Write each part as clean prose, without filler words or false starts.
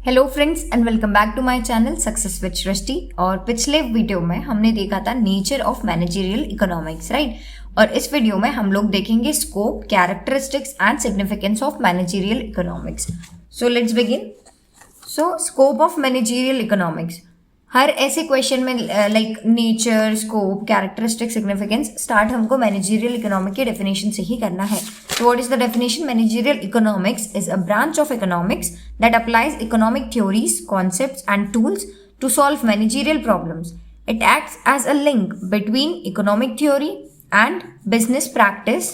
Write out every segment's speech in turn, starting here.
Hello friends and welcome back to my channel success with Srishti. और पिछले video में हमने देखा था nature of managerial economics, right. और इस वीडियो में हम लोग देखेंगे scope, characteristics and significance of managerial economics. So let's begin. So scope of managerial economics, हर ऐसे क्वेश्चन में like nature, scope, characteristic, significance start हमको मैनेजरियल इकोनॉमिक के डेफिनेशन से ही करना है। So what is the definition? Managerial economics is a branch of economics that applies economic theories, concepts and tools to solve managerial problems. It acts as a link between economic theory and business practice,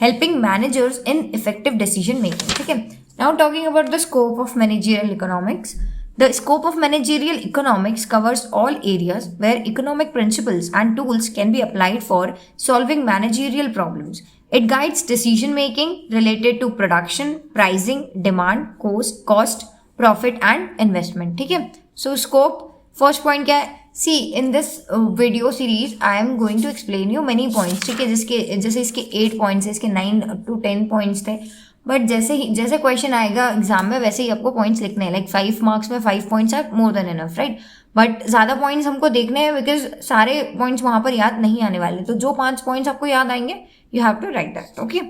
helping managers in effective decision making. Okay. Now talking about the scope of managerial economics. The scope of managerial economics covers all areas where economic principles and tools can be applied for solving managerial problems. It guides decision making related to production, pricing, demand, cost, profit and investment. ठीक है. So scope, first point क्या है? See, in this video series I am going to explain you many points. ठीक है, जैसे इसके 8 points है, इसके 9 to 10 points थे. बट जैसे क्वेश्चन आएगा एग्जाम में वैसे ही आपको पॉइंट्स लिखने हैं. लाइक 5 मार्क्स में 5 points are more than enough, right. But ज़्यादा पॉइंट्स हमको देखने हैं बिकॉज सारे पॉइंट्स वहाँ पर याद नहीं आने वाले. तो जो 5 पॉइंट्स आपको याद आएंगे you have to write that. Okay.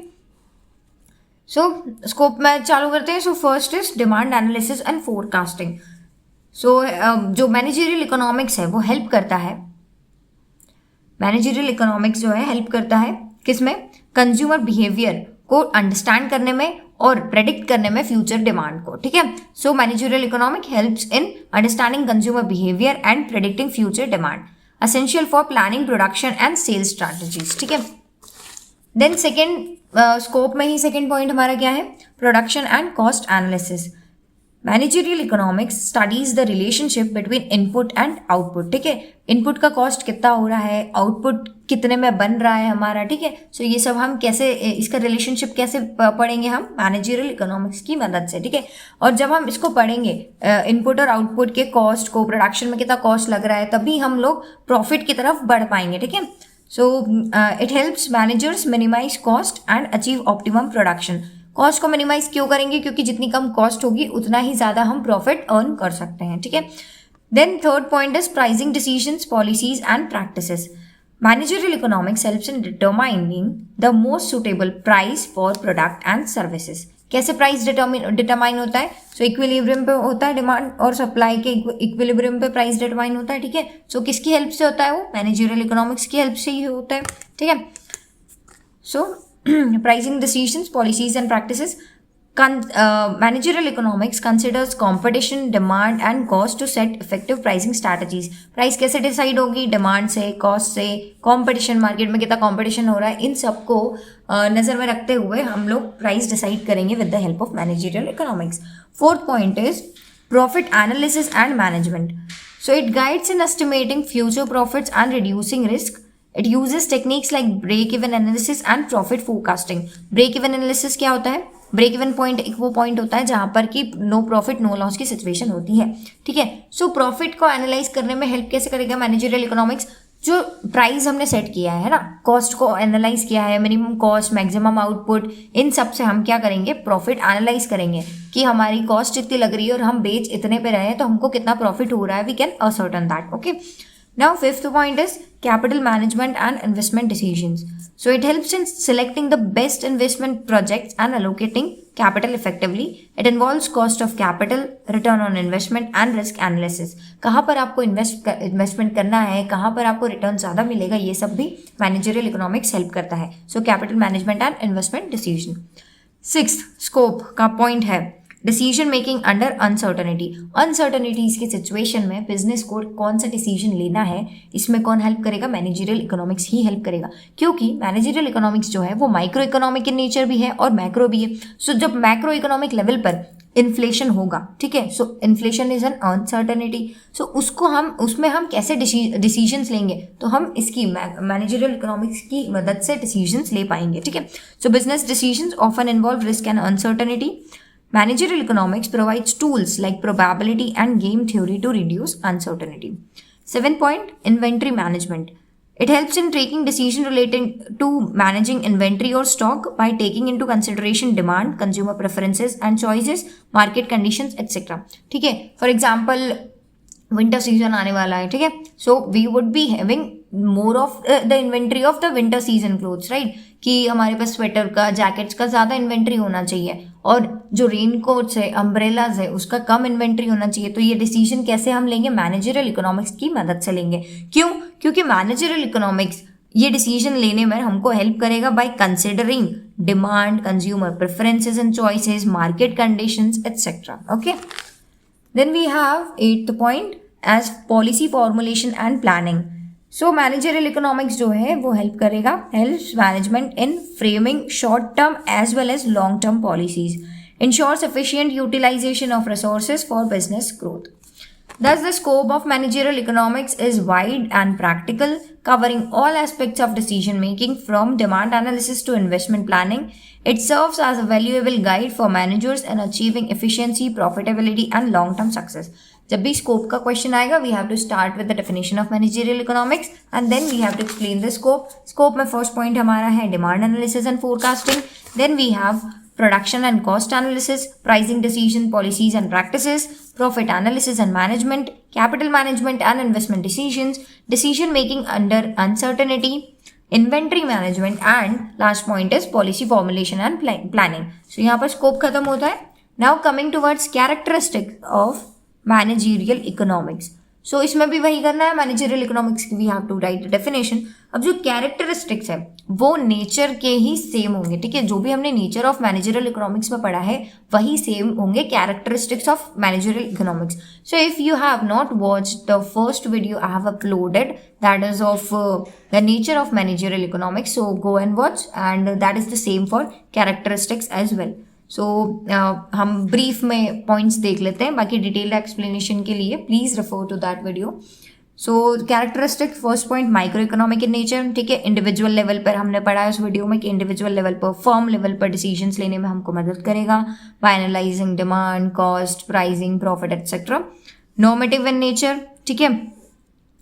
So scope में चालू करते हैं. So first is demand analysis and forecasting. So जो मैनेजरियल इकोनॉमिक्स है वो हेल्प करता है. मैनेजरियल इकोनॉमिक्स जो है हेल्प करता है किसमें? कंज्यूमर बिहेवियर को अंडरस्टैंड करने में और प्रेडिक्ट करने में फ्यूचर डिमांड को. ठीक है. So managerial economic helps in understanding consumer behaviour and predicting future demand, essential for planning production and sales strategies. ठीक है. देन सेकेंड स्कोप में ही सेकेंड पॉइंट हमारा क्या है? Production and cost analysis. Managerial economics studies the relationship between input and output. ठीक है. Input का cost कितना हो रहा है, आउटपुट कितने में बन रहा है हमारा. ठीक है. सो ये सब हम कैसे, इसका रिलेशनशिप कैसे पढ़ेंगे हम? मैनेजरियल इकोनॉमिक्स की मदद से. ठीक है. और जब हम इसको पढ़ेंगे इनपुट और आउटपुट के कॉस्ट को, प्रोडक्शन में कितना कॉस्ट लग रहा है, तभी हम लोग प्रॉफिट की तरफ बढ़ पाएंगे. ठीक है. So it helps managers minimize cost and achieve optimum production. Cost को मिनिमाइज क्यों करेंगे? क्योंकि जितनी कम कॉस्ट होगी उतना ही ज्यादा हम प्रॉफिट अर्न कर सकते हैं. ठीक है. Then third point is pricing decisions, policies and practices. Managerial economics helps in determining the most suitable price for product and services. कैसे प्राइस डिटरमाइन होता है? सो इक्विलिब्रियम पे होता है, डिमांड और सप्लाई के इक्विलिब्रियम पे प्राइस डिटरमाइन होता है. ठीक है. सो किसकी हेल्प से होता है वो? मैनेजरियल इकोनॉमिक्स की हेल्प से ही होता है. ठीक है. सो pricing decisions, policies and practices. Managerial economics considers competition, demand and cost to set effective pricing strategies. Price कैसे डिसाइड होगी? डिमांड से, कॉस्ट से, कंपटीशन, मार्केट में कितना कंपटीशन हो रहा है, इन सबको नजर में रखते हुए हम लोग प्राइस डिसाइड करेंगे with the help of managerial economics. Fourth point is profit analysis and management. So it guides in estimating future profits and reducing risk. It uses techniques like break-even analysis and profit forecasting. Break-even analysis क्या होता है? Break-even point एक वो point होता है जहाँ पर कि नो प्रॉफिट नो लॉस की सिचुएशन होती है. ठीक है. सो प्रॉफिट को एनालाइज करने में हेल्प कैसे करेगा मैनेजरियल इकोनॉमिक्स? जो प्राइस हमने सेट किया है ना, कॉस्ट को एनालाइज किया है, मिनिमम कॉस्ट, मैक्सिमम आउटपुट, इन सब से हम क्या करेंगे? प्रॉफिट एनालाइज करेंगे कि हमारी कॉस्ट इतनी लग रही है और हम बेच इतने पे रहे हैं तो हमको कितना प्रॉफिट हो रहा है. We can ascertain that. Okay. Now, fifth point is capital management and investment decisions. So it helps in selecting the best investment projects and allocating capital effectively. It involves cost of capital, return on investment and risk analysis. कहाँ पर आपको investment करना है, कहाँ पर आपको return ज़्यादा मिलेगा, ये सब भी मैनेजरियल इकोनॉमिक्स हेल्प करता है. So capital management and investment decision. Sixth scope का पॉइंट है decision making under uncertainty. Uncertainties की सिचुएशन में बिजनेस को कौन सा डिसीजन लेना है, इसमें कौन हेल्प करेगा? मैनेजरियल इकोनॉमिक्स ही हेल्प करेगा. क्योंकि मैनेजरियल इकोनॉमिक्स जो है वो माइक्रो इकोनॉमिक इन नेचर भी है और मैक्रो भी है. सो जब मैक्रो इकोनॉमिक लेवल पर इन्फ्लेशन होगा, ठीक है, so inflation is an uncertainty. So उसमें हम कैसे डिसीजंस लेंगे? तो हम इसकी मैनेजरियल इकोनॉमिक्स की मदद से डिसीजंस ले पाएंगे. ठीक है. सो business decisions often involve risk and uncertainty. Managerial economics provides tools like probability and game theory to reduce uncertainty. Seventh point, inventory management. It helps in taking decision relating to managing inventory or stock by taking into consideration demand, consumer preferences and choices, market conditions, etc. ठीक है, for example winter season आने वाला है, ठीक है, so we would be having more of the inventory of the winter season clothes, right, कि हमारे पास sweater का, जैकेट्स का ज़्यादा इन्वेंट्री होना चाहिए, और जो रेन कोट्स है, अम्ब्रेलाज है, उसका कम इन्वेंट्री होना चाहिए. तो ये डिसीजन कैसे हम लेंगे? मैनेजरियल इकोनॉमिक्स की मदद से लेंगे. क्यों? क्योंकि मैनेजरियल इकोनॉमिक्स ये डिसीजन लेने में हमको हेल्प करेगा by considering demand, consumer preferences and choices, market conditions etcetera. Okay, then we have 8th point as policy formulation and planning. So managerial economics जो है वो हेल्प करेगा, helps management in framing short term as well as long term policies, ensures efficient utilization of resources for business growth. Thus, the scope of managerial economics is wide and practical, covering all aspects of decision making from demand analysis to investment planning. It serves as a valuable guide for managers in achieving efficiency, profitability, and long-term success. जब भी scope का question आएगा, we have to start with the definition of managerial economics and then we have to explain the scope. Scope में first point हमारा है demand analysis and forecasting. Then we have production and cost analysis, pricing decision policies and practices, profit analysis and management, capital management and investment decisions, decision making under uncertainty, inventory management, and last point is policy formulation and planning. So यहाँ पर scope खत्म होता है. Now coming towards characteristics of managerial economics. सो इसमें भी वही करना है, मैनेजरियल इकोनॉमिक्स की we have to write definition. अब जो कैरेक्टरिस्टिक्स है वो नेचर के ही सेम होंगे, ठीक है, जो भी हमने नेचर ऑफ मैनेजरियल इकोनॉमिक्स में पढ़ा है वही सेम होंगे characteristics of managerial economics. So if you have not watch the first video I have uploaded that is of the nature of managerial economics, so go and watch and that is the same for characteristics as well. So हम brief में points देख लेते हैं, बाकी detailed explanation के लिए please refer to that video. So characteristic first point micro economic in nature, ठीक है, इंडिविजुअल लेवल पर हमने पढ़ा है उस वीडियो में कि इंडिविजुअल लेवल पर, फर्म लेवल पर डिसीजंस लेने में हमको मदद करेगा by analysing demand, cost, pricing, profit etcetera. Normative in nature, ठीक है,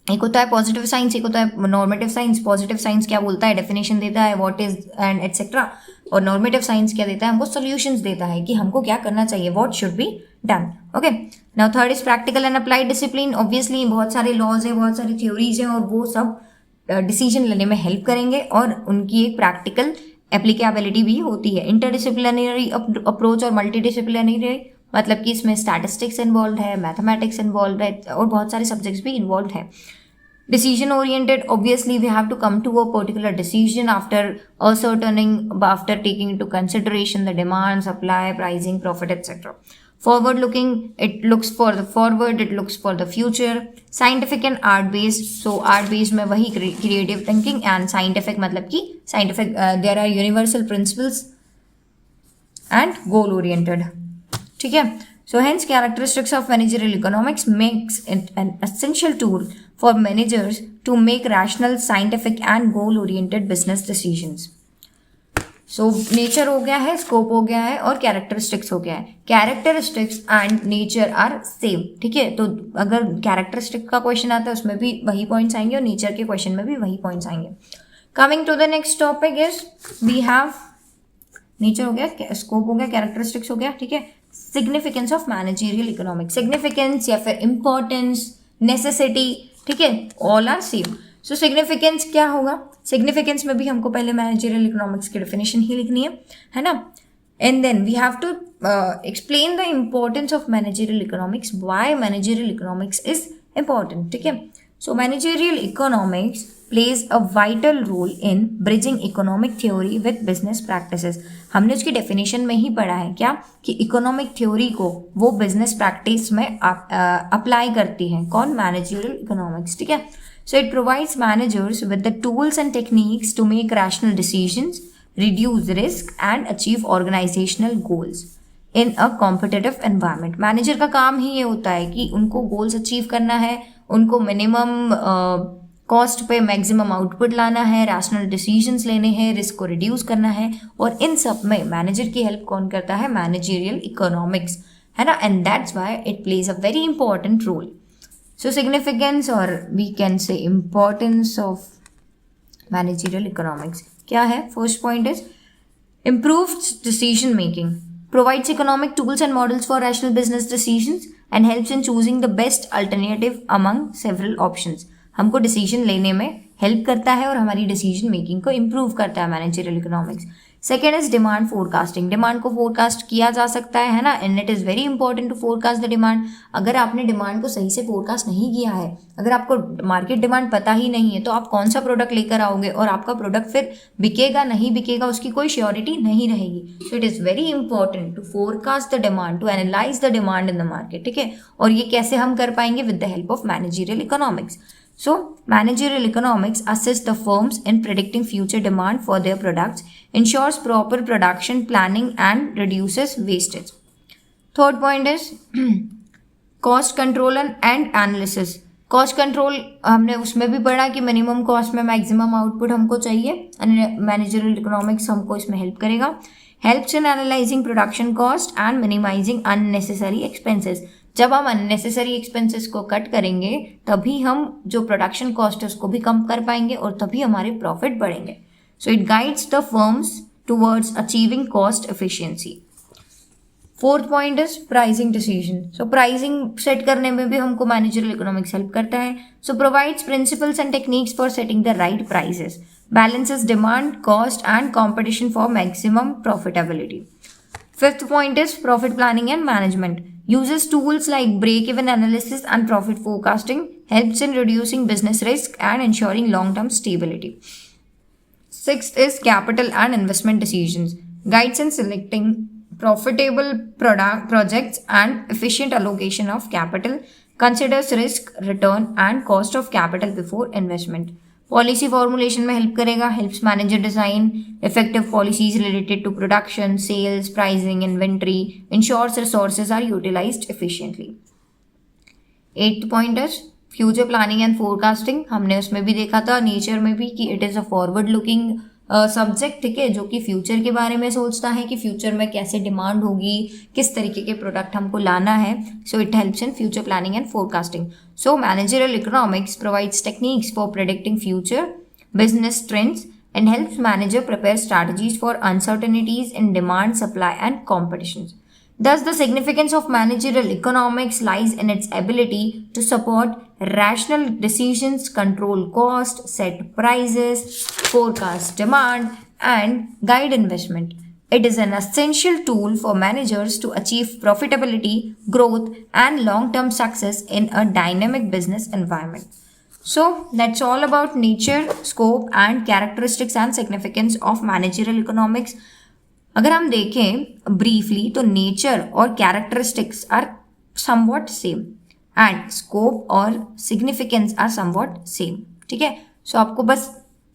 एक होता है पॉजिटिव साइंस, एक होता है नॉर्मेटिव साइंस. पॉजिटिव साइंस क्या बोलता है, डेफिनेशन देता है व्हाट इज एंड एटसेट्रा, और नॉर्मेटिव साइंस क्या देता है, हमको सॉल्यूशंस देता है कि हमको क्या करना चाहिए, what should be done. Okay, now third is practical and applied discipline. Obviously बहुत सारे लॉज हैं, बहुत सारी थ्योरीज हैं, और वो सब डिसीजन लेने में हेल्प करेंगे और उनकी एक प्रैक्टिकल एप्लीकेबिलिटी भी होती है. इंटरडिसिप्लिनरी अप्रोच और मल्टीडिसिप्लिनरी, मतलब कि इसमें स्टैटिस्टिक्स इन्वॉल्व है, मैथमेटिक्स इन्वॉल्व है, और बहुत सारे सब्जेक्ट्स भी इन्वॉल्व है. Decision oriented, obviously we have to come to a particular decision after ascertaining, after taking into consideration the demand, supply, pricing, profit, etc. Forward looking, it looks for the forward, it looks for the future. Scientific and art based, so art based में वही creative thinking, and scientific मतलब कि scientific there are universal principles and goal oriented, ठीक है. So hence characteristics of managerial economics makes it an essential tool for managers to make rational, scientific and goal-oriented business decisions. So nature हो गया है, scope हो गया है, और characteristics हो गया है. Characteristics and nature are same, ठीक है. तो अगर characteristic का question आता है उसमें भी वही points आएंगे और nature के question में भी वही points आएंगे. Coming to the next topic is we have nature हो गया, scope हो गया, characteristics हो गया, ठीक है. Significance of managerial economics, significance या फिर importance, necessity, ठीक है, all are same. So significance क्या होगा, सिग्निफिकेंस में भी हमको पहले मैनेजरियल इकोनॉमिक्स की डेफिनेशन ही लिखनी है ना. And then we have to explain the importance of managerial economics, why managerial economics is important, ठीक है. So managerial economics plays a vital role in bridging economic theory with business practices. हमने उसकी definition में ही पढ़ा है क्या कि economic theory को वो बिजनेस प्रैक्टिस में अप्लाई करती है, कौन, मैनेजरियल इकोनॉमिक्स, ठीक है. So it provides managers with the tools and techniques to make rational decisions, reduce risk and achieve organisational goals in a competitive environment. Manager का काम ही ये होता है कि उनको गोल्स अचीव करना है, उनको मिनिमम कॉस्ट पे मैक्सिमम आउटपुट लाना है, रैशनल डिसीजंस लेने हैं, रिस्क को रिड्यूस करना है, और इन सब में मैनेजर की हेल्प कौन करता है, मैनेजरियल इकोनॉमिक्स, है ना. And that's why it plays a very important role. So significance और we can say importance of managerial economics क्या है? First point is improves decision making, provides economic tools and models for rational business decisions and helps in choosing the best alternative among several options. हमको decision लेने में help करता है और हमारी decision making को इम्प्रूव करता है managerial economics. Second is demand forecasting. Demand को फोरकास्ट किया जा सकता है ना, and it is very important to forecast the demand. अगर आपने डिमांड को सही से फोरकास्ट नहीं किया है, अगर आपको मार्केट डिमांड पता ही नहीं है, तो आप कौन सा प्रोडक्ट लेकर आओगे और आपका प्रोडक्ट फिर बिकेगा नहीं बिकेगा उसकी कोई श्योरिटी नहीं रहेगी. So it is very important to forecast the demand, to analyse the demand in the market. ठीक है, और ये कैसे हम कर पाएंगे? With the help of managerial economics. So, managerial economics assists the firms in predicting future demand for their products, ensures proper production planning and reduces wastage. Third point is cost control and analysis. Cost control हमने उसमें भी पढ़ा कि minimum cost में maximum output हमको चाहिए, managerial economics हमको इसमें हेल्प करेगा. Helps in analysing production cost and minimising unnecessary expenses. जब हम अननेसेसरी एक्सपेंसेस को कट करेंगे तभी हम जो प्रोडक्शन कॉस्ट है उसको भी कम कर पाएंगे और तभी हमारे प्रॉफिट बढ़ेंगे. So it guides the firms towards achieving cost efficiency. Fourth point is pricing decision. So pricing set करने में भी हमको मैनेजरियल इकोनॉमिक्स हेल्प करता है. So provides principles and techniques for setting the right prices, balances demand, cost and competition for maximum profitability. Fifth point is profit planning and management. Uses tools like break-even analysis and profit forecasting, helps in reducing business risk and ensuring long-term stability. Sixth is capital and investment decisions. Guides in selecting profitable projects and efficient allocation of capital, considers risk, return and cost of capital before investment. Policy formulation में help करेगा, helps manager design effective policies related to production, sales, pricing, inventory, ensures resources are utilised efficiently. Eighth point is future planning and forecasting. हमने उसमें भी देखा था nature में भी कि it is a forward looking subject. ठीक है, जो कि फ्यूचर के बारे में सोचता है कि फ्यूचर में कैसे डिमांड होगी, किस तरीके के प्रोडक्ट हमको लाना है. So it helps in future planning and forecasting. So managerial economics provides techniques for predicting future business trends and helps manager prepare strategies for uncertainties in demand, supply and competition. Thus, the significance of managerial economics lies in its ability to support rational decisions, control cost, set prices, forecast demand, and guide investment. It is an essential tool for managers to achieve profitability, growth, and long-term success in a dynamic business environment. So, that's all about nature, scope, and characteristics and significance of managerial economics. अगर हम देखें briefly तो nature और characteristics are somewhat same and scope और significance are somewhat same. ठीक है, सो आपको बस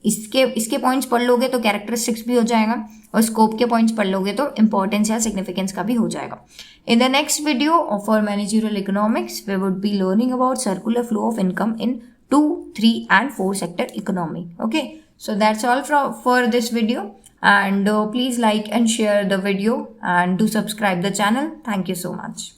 इसके पॉइंट्स पढ़ लोगे तो कैरेक्टरिस्टिक्स भी हो जाएगा और स्कोप के पॉइंट्स पढ़ लोगे तो इंपॉर्टेंस या सिग्निफिकेंस का भी हो जाएगा. In the next video for managerial economics we would be learning about circular flow of income in 2, 3 and 4 sector economy. Okay, so that's all for this video, and please like and share the video and do subscribe the channel. Thank you so much.